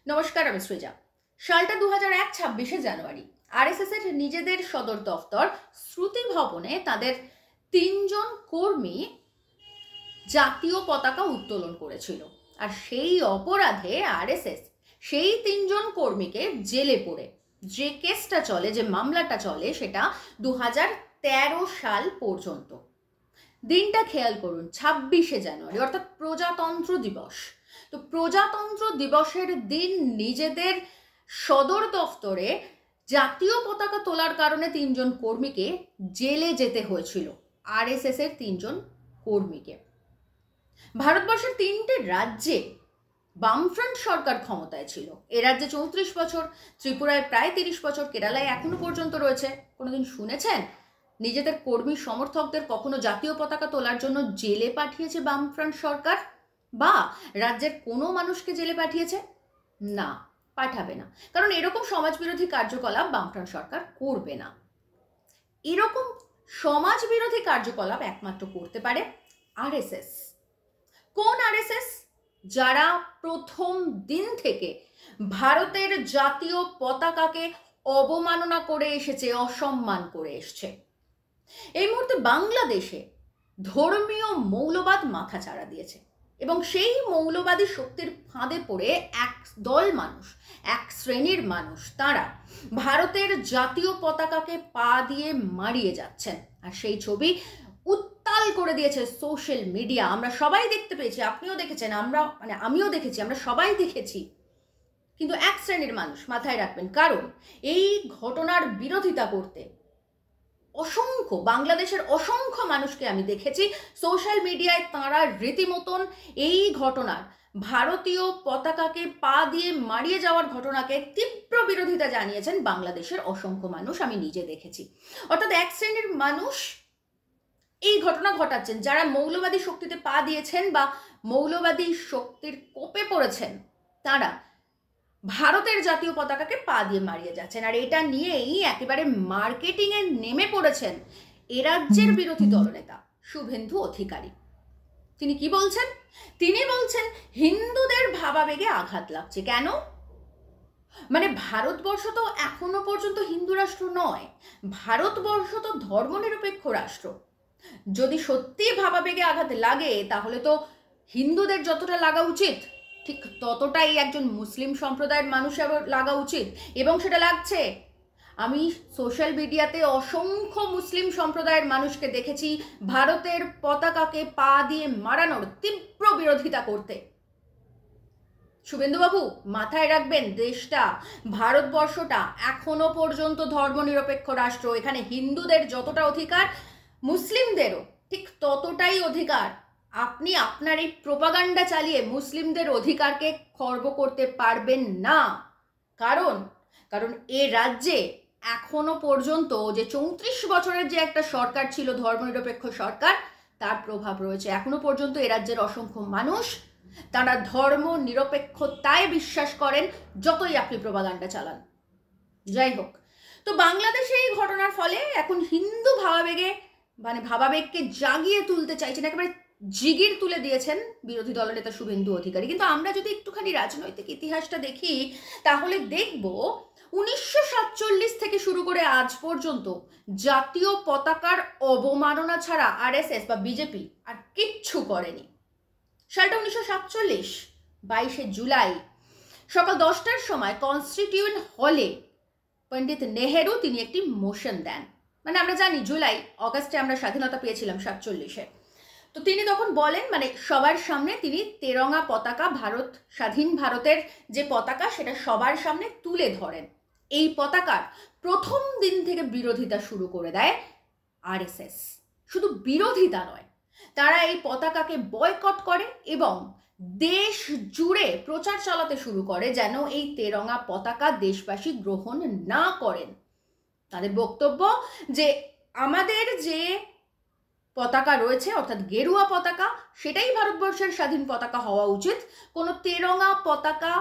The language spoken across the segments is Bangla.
নমস্কার, আমি সৃজা। সালটা 2001 26শে জানুয়ারি। আরএসএস এর নিজেদের সদর দফতর শ্রুতি ভবনে তাদের 3জন কর্মী জাতীয় পতাকা উত্তোলন করেছিল। আর সেই অপরাধে আরএসএস সেই 3জন কর্মীকে জেলে পুরে যে কেসটা চলে, যে মামলাটা চলে, সেটা 2013 সাল পর্যন্ত। দিনটা খেয়াল করুন, 26শে জানুয়ারি, অর্থাৎ প্রজাতন্ত্র দিবস। তো প্রজাতন্ত্র দিবসের দিন নিজেদের সদর দফতরে জাতীয় পতাকা তোলার কারণে 3জন কর্মীকে জেলে যেতে হয়েছিল। আরএসএস এর 3জন কর্মীকে। ভারতবর্ষের 3টে রাজ্যে বামফ্রন্ট সরকার ক্ষমতায় ছিল। এ রাজ্যে 34 বছর, ত্রিপুরায় প্রায় 30 বছর, কেরালায় এখনো পর্যন্ত রয়েছে। কোনোদিন শুনেছেন নিজেদের কর্মী সমর্থকদের কখনো জাতীয় পতাকা তোলার জন্য জেলে পাঠিয়েছে বামফ্রন্ট সরকার? বা রাজ্যের কোনো মানুষকে জেলে পাঠিয়েছে? না, পাঠাবে না। কারণ এরকম সমাজবিরোধী কার্যকলাপ বামফ্রন্ট সরকার করবে না। এরকম সমাজবিরোধী কার্যকলাপ একমাত্র করতে পারে আরএসএস। কোন আরএসএস? যারা প্রথম দিন থেকে ভারতের জাতীয় পতাকাকে অবমাননা করে এসেছে, অসম্মান করে এসছে। এই মুহূর্তে বাংলাদেশে ধর্মীয় মৌলবাদ মাথাচাড়া দিয়েছে এবং সেই মৌলবাদী শক্তির ফাঁদে পড়ে এক দল মানুষ, এক শ্রেণীর মানুষ, তারা ভারতের জাতীয় পতাকাকে পা দিয়ে মারিয়ে যাচ্ছেন। আর সেই ছবি উত্তাল করে দিয়েছে সোশ্যাল মিডিয়া। আমরা সবাই দেখতে পেয়েছি, আপনিও দেখেছেন, আমিও দেখেছি, আমরা সবাই দেখেছি। কিন্তু এক শ্রেণীর মানুষ, মাথায় রাখবেন, কারণ এই ঘটনার বিরোধিতা করতে বাংলাদেশের অসংখ্য মানুষকে আমি দেখেছি সোশ্যাল মিডিয়ায়। তাঁরা রীতিমতন এই ঘটনার, ভারতীয় পতাকাকে পা দিয়ে মারিয়ে যাওয়ার ঘটনাকে তীব্র বিরোধিতা জানিয়েছেন বাংলাদেশের অসংখ্য মানুষ, আমি নিজে দেখেছি। অর্থাৎ এক শ্রেণীর মানুষ এই ঘটনা ঘটাচ্ছেন, যারা মৌলবাদী শক্তিতে পা দিয়েছেন বা মৌলবাদী শক্তির কোপে পড়েছেন, তারা ভারতের জাতীয় পতাকাকে পা দিয়ে মারিয়ে যাচ্ছেন। আর এটা নিয়েই একেবারে মার্কেটিংয়ে নেমে পড়েছেন এ রাজ্যের বিরোধী দলনেতা শুভেন্দু অধিকারী। তিনি কি বলছেন? তিনি বলছেন হিন্দুদের ভাবাবেগে আঘাত লাগছে। কেন? মানে ভারতবর্ষ তো এখনো পর্যন্ত হিন্দু রাষ্ট্র নয়, ভারতবর্ষ তো ধর্মনিরপেক্ষ রাষ্ট্র। যদি সত্যি ভাবাবেগে আঘাত লাগে, তাহলে তো হিন্দুদের যতটা লাগা উচিত ঠিক ততটাই একজন মুসলিম সম্প্রদায়ের মানুষের লাগা উচিত, এবং সেটা লাগছে। আমি সোশ্যাল মিডিয়াতে অসংখ্য মুসলিম সম্প্রদায়ের মানুষকে দেখেছি ভারতের পতাকাকে পা দিয়ে মারানোর তীব্র বিরোধিতা করতে। শুভেন্দুবাবু, মাথায় রাখবেন, দেশটা, ভারতবর্ষটা এখনো পর্যন্ত ধর্মনিরপেক্ষ রাষ্ট্র। এখানে হিন্দুদের যতটা অধিকার, মুসলিমদেরও ঠিক ততটাই অধিকার। আপনি আপনার এই প্রোপাগান্ডা চালিয়ে মুসলিমদের অধিকারকে খর্ব করতে পারবেন না। কারণ এ রাজ্যে এখনো পর্যন্ত যে 34 বছরের যে একটা সরকার ছিল, ধর্মনিরপেক্ষ সরকার, তার প্রভাব রয়েছে। এখনো পর্যন্ত এ রাজ্যের অসংখ্য মানুষ, তারা ধর্ম নিরপেক্ষতায় বিশ্বাস করেন, যতই আপনি প্রোপাগান্ডা চালান। যাই হোক, তো বাংলাদেশে এই ঘটনার ফলে এখন হিন্দু ভাবাবেগকে জাগিয়ে তুলতে চাইছেন, একেবারে জিগির তুলে দিয়েছেন বিরোধী দলনেতা শুভেন্দু অধিকারী। কিন্তু আমরা যদি একটুখানি রাজনৈতিক ইতিহাসটা দেখি, তাহলে দেখব 1947 থেকে শুরু করে আজ পর্যন্ত জাতীয় পতাকার অবমাননা ছাড়া আরএসএস বা বিজেপি আর কিচ্ছু করেনি। সালটা 1947, 22শে জুলাই সকাল 10টার সময় কনস্টিটিউয়েন্ট হলে পণ্ডিত নেহেরু তিনি একটি মোশন দেন। মানে আমরা জানি আগস্টে আমরা স্বাধীনতা পেয়েছিলাম 47-এ। তো তিনি তখন বলেন, মানে সবার সামনে তিনি তেরঙ্গা পতাকা, স্বাধীন ভারতের যে পতাকা, সেটা সবার সামনে তুলে ধরেন। এই পতাকার প্রথম দিন থেকে বিরোধিতা শুরু করে দেয় আরএসএস। শুধু বিরোধিতা নয়, তারা এই পতাকাকে বয়কট করে এবং দেশ জুড়ে প্রচার চালাতে শুরু করে যেন এই তেরঙ্গা পতাকা দেশবাসী গ্রহণ না করেন। তাদের বক্তব্য যে আমাদের যে পতাকা রয়েছে, অর্থাৎ গেরুয়া পতাকা, সেটাই ভারতবর্ষের স্বাধীন পতাকা হওয়া উচিত। কোনো তেরঙ্গা পতাকা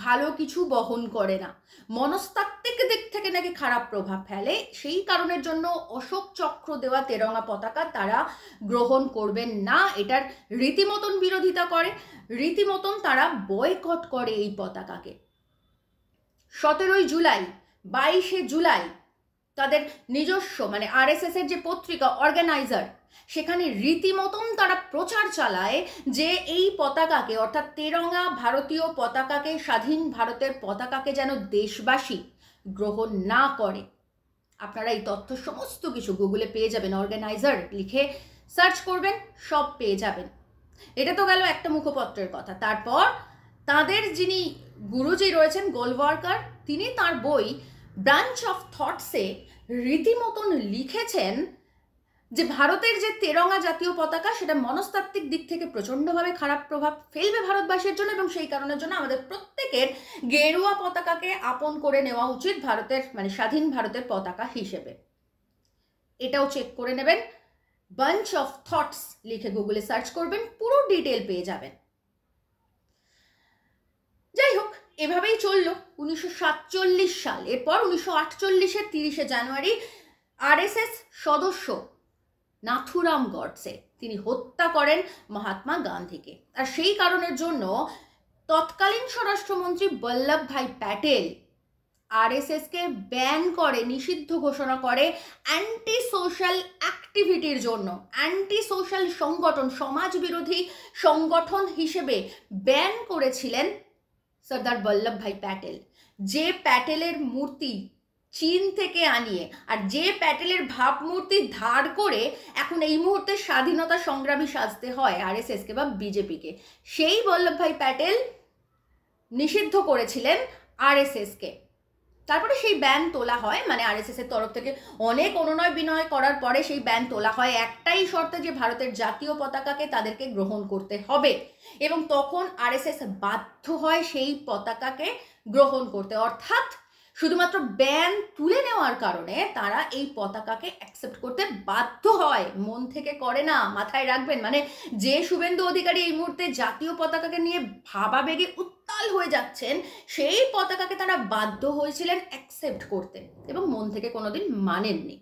ভালো কিছু বহন করে না, মনস্তাত্ত্বিক দিক থেকে নাকি খারাপ প্রভাব ফেলে। সেই কারণের জন্য অশোক চক্র দেওয়া তেরঙ্গা পতাকা তারা গ্রহণ করবেন না। এটার রীতিমতন বিরোধিতা করে, রীতিমতন তারা বয়কট করে এই পতাকাকে। 17ই জুলাই, 22শে জুলাই তাদের নিজস্ব মানে আরএসএস এর যে পত্রিকা অর্গানাইজার, সেখানে রীতিমতন তারা প্রচার চালায় যে এই পতাকাকে অর্থাৎ তেরঙ্গা ভারতীয় পতাকাকে, স্বাধীন ভারতের পতাকাকে যেন দেশবাসী গ্রহণ না করে। আপনারা এই তথ্য সমস্ত কিছু গুগলে পেয়ে যাবেন, অর্গানাইজার লিখে সার্চ করবেন, সব পেয়ে যাবেন। এটা তো গেল একটা মুখপত্রের কথা। তারপর তাদের যিনি গুরুজি রয়েছেন গোলওয়ার্কার, তিনি তার বই ব্রাঞ্চ অফ থটসে রীতিমতন লিখেছেন যে ভারতের যে তেরঙ্গা জাতীয় পতাকা সেটা মনস্তাত্ত্বিক দিক থেকে প্রচণ্ডভাবে খারাপ প্রভাব ফেলবে ভারতবাসীর জন্য, এবং সেই কারণের জন্য আমাদের প্রত্যেকের গেরুয়া পতাকাকে আপন করে নেওয়া উচিত ভারতের মানে স্বাধীন ভারতের পতাকা হিসেবে। এটাও চেক করে নেবেন, বাঞ্চ অফ থটস লিখে গুগলে সার্চ করবেন, পুরো ডিটেল পেয়ে যাবেন। যাই হোক, এভাবেই চলল 1947 সাল। এরপর 1948-এর 30শে জানুয়ারি আরএসএস সদস্য নাথুরাম গডসে তিনি হত্যা করেন মহাত্মা গান্ধীকে। আর সেই কারণের জন্য তৎকালীন স্বরাষ্ট্রমন্ত্রী বল্লভভাই প্যাটেল আরএসএসকে ব্যান করে, নিষিদ্ধ ঘোষণা করে অ্যান্টি সোশ্যাল অ্যাক্টিভিটির জন্য। অ্যান্টি সোশ্যাল সংগঠন, সমাজ বিরোধী সংগঠন হিসেবে ব্যান করেছিলেন সর্দার বল্লভভাই প্যাটেল। যে প্যাটেলের মূর্তি চীন থেকে আনিয়ে আর যে প্যাটেলের ভাবমূর্তি ধার করে এখন এই মুহূর্তে স্বাধীনতা সংগ্রামী সাজতে হয় আরএসএসকে বা বিজেপিকে, সেই বল্লভভাই প্যাটেল নিষিদ্ধ করেছিলেন আরএসএসকে। তারপরে সেই ব্যান তোলা হয়, মানে আরএসএস এর তরফ থেকে অনেক অনুনয় বিনয় করার পরে সেই ব্যান তোলা হয় একটাই শর্তে যে ভারতের জাতীয় পতাকাকে তাদেরকে গ্রহণ করতে হবে, এবং তখন আরএসএস বাধ্য হয় সেই পতাকাকে গ্রহণ করতে। অর্থাৎ শুধুমাত্র ব্যান তুলে নেওয়ার কারণে তারা এই পতাকাকে অ্যাকসেপ্ট করতে বাধ্য হয়, মন থেকে করে না, মাথায় রাখবেন। মানে যে শুভেন্দু অধিকারী এই মুহূর্তে জাতীয় পতাকাকে নিয়ে ভাবাবেগে উত্তাল হয়ে যাচ্ছেন, সেই পতাকাকে তারা বাধ্য হয়েছিলেন অ্যাকসেপ্ট করতে এবং মন থেকে কোনোদিন মানেননি।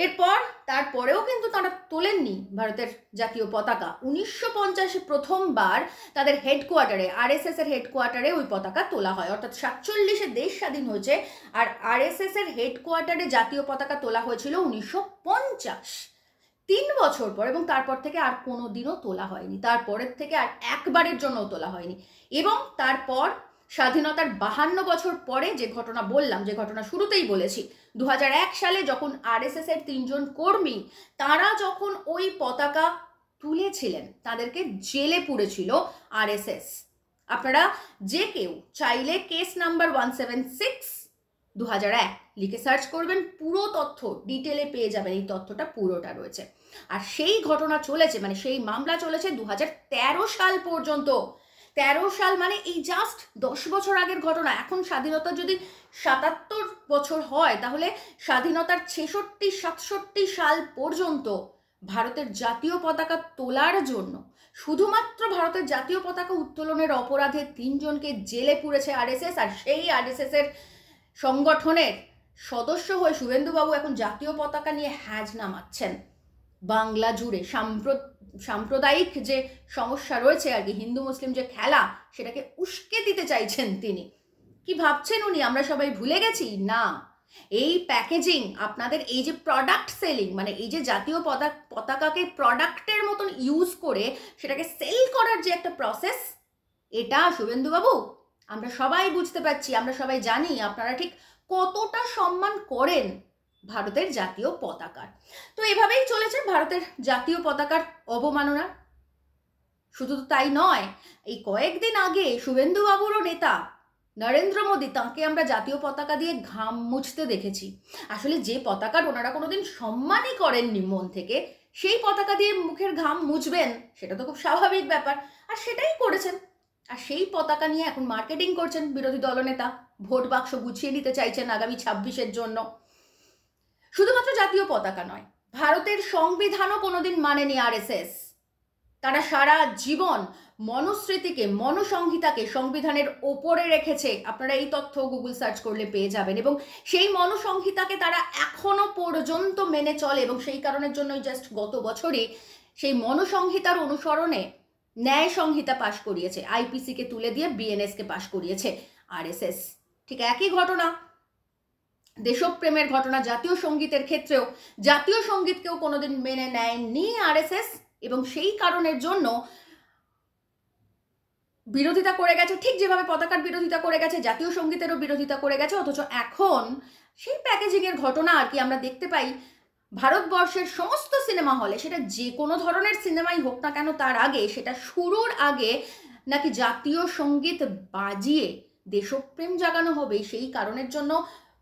এরপর তারপরেও কিন্তু তারা তোলেননি ভারতের জাতীয় পতাকা। 1950-এ প্রথমবার তাদের হেডকোয়ার্টারে, আরএসএস এর হেডকোয়ার্টারে ওই পতাকা তোলা হয়। অর্থাৎ 47-এ দেশ স্বাধীন হয়েছে আর আরএসএস এর হেডকোয়ার্টারে জাতীয় পতাকা তোলা হয়েছিল 1950, 3 বছর পর, এবং তারপর থেকে আর কোনো দিনও তোলা হয়নি। তারপরের থেকে আর একবারের জন্য তোলা হয়নি। এবং তারপর স্বাধীনতার 52 বছর পরে যে ঘটনা বললাম, যে ঘটনা শুরুতেই বলেছি, 2001 সালে যখন আরএসএস এর 3 জন কর্মী তারা যখন ওই পতাকা তুলেছিলেন, তাদেরকে জেলে পুরেছিল আরএসএস। আপনারা যে কেউ চাইলে কেস নাম্বার 176 2001 লিখে সার্চ করবেন, পুরো তথ্য ডিটেলে পেয়ে যাবেন। এই তথ্যটা পুরোটা রয়েছে। আর সেই ঘটনা চলেছে, মানে সেই মামলা চলেছে 2013 সাল পর্যন্ত। 13 সাল মানে এই জাস্ট 10 বছর আগের ঘটনা। এখন স্বাধীনতা যদি 77 বছর হয়, তাহলে স্বাধীনতার 66-67 সাল পর্যন্ত ভারতের জাতীয় পতাকা তোলার জন্য, শুধুমাত্র ভারতের জাতীয় পতাকা উত্তোলনের অপরাধে 3 জনকে জেলে পুরেছে আরএসএস। আর সেই আরএসএস এর সংগঠনের সদস্য হয়ে শুভেন্দুবাবু এখন জাতীয় পতাকা নিয়ে হ্যাজ নামাচ্ছেন বাংলা জুড়ে। সাম্প্রদায়িক যে সমস্যা রয়েছে আর কি, হিন্দু মুসলিম যে খেলা, সেটাকে উস্কে দিতে চাইছেন তিনি। কি ভাবছেন উনি আমরা সবাই ভুলে গেছি? না, এই প্যাকেজিং, আপনাদের এই যে প্রোডাক্ট সেলিং, মানে এই যে জাতীয় পতাকাকে প্রোডাক্টের মতন ইউজ করে সেটাকে সেল করার যে একটা প্রসেস, এটা শুভেন্দুবাবু আমরা সবাই বুঝতে পারছি, আমরা সবাই জানি আপনারা ঠিক কতটা সম্মান করেন ভারতের জাতীয় পতাকার। তো এভাবেই চলেছে ভারতের জাতীয় পতাকার অবমাননা। শুধু তো তাই নয়, এই কয়েকদিন আগে শুভেন্দুবাবুরও নেতা নরেন্দ্র মোদী, তাঁকে আমরা জাতীয় পতাকা দিয়ে ঘাম মুছতে দেখেছি। আসলে যে পতাকার ওনারা কোনোদিন সম্মানই করেননি মন থেকে, সেই পতাকা দিয়ে মুখের ঘাম মুছবেন, সেটা তো খুব স্বাভাবিক ব্যাপার। আর সেটাই করেছেন। আর সেই পতাকা নিয়ে এখন মার্কেটিং করছেন বিরোধী দলনেতা, ভোট বাক্স গুছিয়ে নিতে চাইছেন আগামী 26-এর জন্য। শুধুমাত্র জাতীয় পতাকা নয়, ভারতের সংবিধানও কোনোদিন মানেনি আরএসএস। তারা সারা জীবন মনুস্মৃতিকে, মনুসংহিতাকে সংবিধানের ওপরে রেখেছে। আপনারা এই তথ্য গুগল সার্চ করলে পেয়ে যাবেন। এবং সেই মনুসংহিতাকে তারা এখনো পর্যন্ত মেনে চলে, এবং সেই কারণের জন্যই জাস্ট গত বছরই সেই মনুসংহিতার অনুসরণে ন্যায় সংহিতা পাশ করিয়েছে, আইপিসিকে তুলে দিয়ে বিএনএসকে পাশ করিয়েছে আরএসএস। ঠিক একই ঘটনা, দেশপ্রেমের ঘটনা জাতীয় সঙ্গীতের ক্ষেত্রেও জাতীয় সঙ্গীতকেও কোনোদিন মেনে নেয়নি আরএসএস, এবং সেই কারণের জন্য বিরোধিতা করে গেছে। ঠিক যেভাবে পতাকার বিরোধিতা করে গেছে, জাতীয় সঙ্গীতেরও বিরোধিতা করে গেছে। অথচ এখন সেই প্যাকেজিংয়ের ঘটনা আর কি আমরা দেখতে পাই ভারতবর্ষের সমস্ত সিনেমা হলে, সেটা যে কোনো ধরনের সিনেমাই হোক না কেন, তার আগে, সেটা শুরুর আগে নাকি জাতীয় সঙ্গীত বাজিয়ে দেশপ্রেম জাগানো হবে। সেই কারণের জন্য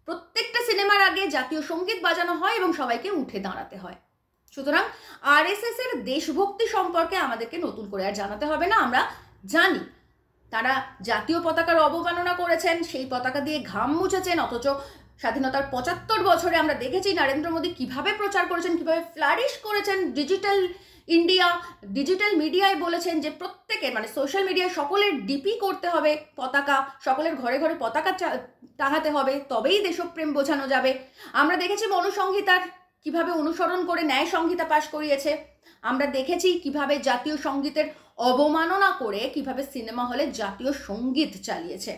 প্রত্যেকটা সিনেমার আগে জাতীয় সঙ্গীত বাজানো হয় এবং সবাইকে উঠে দাঁড়াতে হয়। সুতরাং আরএসএস এর দেশভক্তি সম্পর্কে আমাদেরকে নতুন করে আর জানাতে হবে না, আমরা জানি। তারা জাতীয় পতাকার অবমাননা করেছেন, সেই পতাকা দিয়ে ঘাম মুছেছেন। অথচ স্বাধীনতার ৭৫ বছরে আমরা দেখেছি নরেন্দ্র মোদী কিভাবে প্রচার করেছেন, কিভাবে ফ্লারিশ করেছেন ডিজিটাল ইন্ডিয়া। ডিজিটাল মিডিয়ায় বলেছেন যে প্রত্যেকের, মানে সোশ্যাল মিডিয়ায় সকলের ডিপি করতে হবে পতাকা, সকলের ঘরে ঘরে পতাকা টাঙাতে হবে, তবেই দেশপ্রেম বোঝানো যাবে। আমরা দেখেছি মনুসংহিতার কিভাবে অনুসরণ করে ন্যায় সংহিতা পাশ করিয়েছে। আমরা দেখেছি কিভাবে জাতীয় সঙ্গীতের অবমাননা করে কিভাবে সিনেমা হলে জাতীয় সঙ্গীত চালিয়েছে।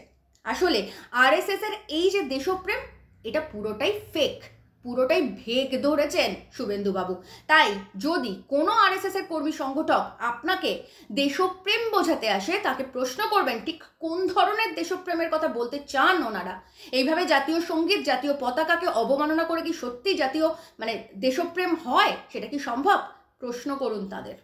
আসলে আরএসএস এর এই যে দেশপ্রেম, এটা পুরোটাই ফেক, পুরোটাই ভেগ ধরেছেন শুভেন্দুবাবু। তাই যদি কোনো আরএসএস এর কর্মী সংগঠক আপনাকে দেশপ্রেম বোঝাতে আসে, তাকে প্রশ্ন করবেন ঠিক কোন ধরনের দেশপ্রেমের কথা বলতে চান ওনারা। এইভাবে জাতীয় সঙ্গীত, জাতীয় পতাকাকে অবমাননা করে কি সত্যি জাতীয়, মানে দেশপ্রেম হয়? সেটা কি সম্ভব? প্রশ্ন করুন তাদের।